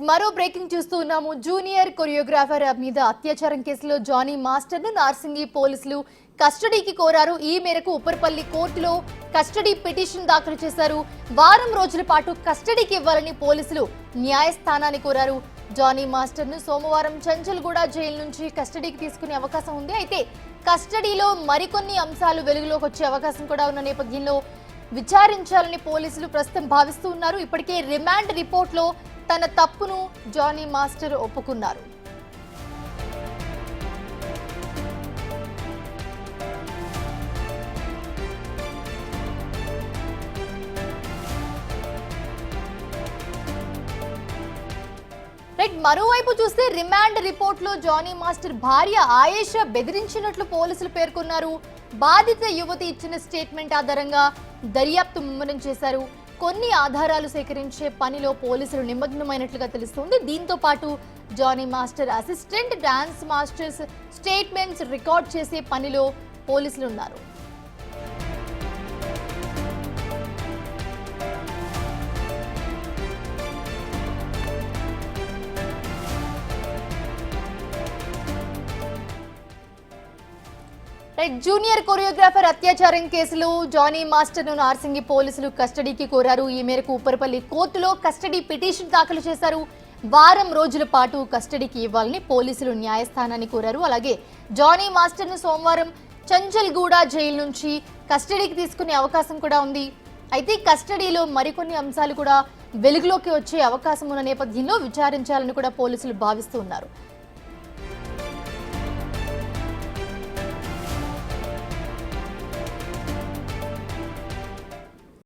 మరో బ్రేకింగ్ చూస్తూ ఉన్నాము. జూనియర్ కొరియోగ్రాఫర్ మీద అత్యాచారం కేసులో జానీ మాస్టర్ ను నార్సింగి పోలీసులు కస్టడీకి కోరారు. ఈ మేరకు ఉప్పర్పల్లి కోర్టులో కస్టడీ పిటిషన్ దాఖలు చేశారు. వారం రోజుల పాటు కస్టడీకి ఇవ్వాలని పోలీసులు న్యాయస్థానాన్ని కోరారు. జానీ మాస్టర్ ను సోమవారం చంచల్గూడ జైలు నుంచి కస్టడీకి తీసుకునే అవకాశం ఉంది. అయితే కస్టడీలో మరికొన్ని అంశాలు వెలుగులోకి వచ్చే అవకాశం కూడా ఉన్న నేపథ్యంలో విచారించాలని పోలీసులు ప్రస్తుతం భావిస్తూ ఉన్నారు. ఇప్పటికే రిమాండ్ రిపోర్ట్లో తన తప్పును జానీ మాస్టర్ ఒప్పుకున్నారు. మరోవైపు చూస్తే రిమాండ్ రిపోర్ట్ లో జానీ మాస్టర్ భార్య ఆయేషా బెదిరించినట్లు పోలీసులు పేర్కొన్నారు. బాధిత యువతి ఇచ్చిన స్టేట్మెంట్ ఆధారంగా దర్యాప్తు ముమ్మరం చేశారు. కొన్ని ఆధారాలు సేకరించే పనిలో పోలీసులు నిమగ్నమైనట్లుగా తెలుస్తోంది. దీంతో పాటు Jani master assistant dance masters statements record చేసే పనిలో పోలీసులు ఉన్నారు. జూనియర్ కొరియోగ్రాఫర్ అత్యాచారం కేసులో జానీ మాస్టర్ ను నార్సింగి పోలీసులు కస్టడీకి కోరారు. ఈ మేరకు ఉప్పర్పల్లి కోర్టులో కస్టడీ పిటిషన్ దాఖలు చేశారు. వారం రోజుల పాటు కస్టడీకి ఇవ్వాలని పోలీసులు న్యాయస్థానాన్ని కోరారు. అలాగే జానీ మాస్టర్ ను సోమవారం చంచల్గూడ జైలు నుంచి కస్టడీకి తీసుకునే అవకాశం కూడా ఉంది. అయితే కస్టడీలో మరికొన్ని అంశాలు కూడా వెలుగులోకి వచ్చే అవకాశం ఉన్న నేపథ్యంలో విచారించాలని కూడా పోలీసులు భావిస్తూ ఉన్నారు.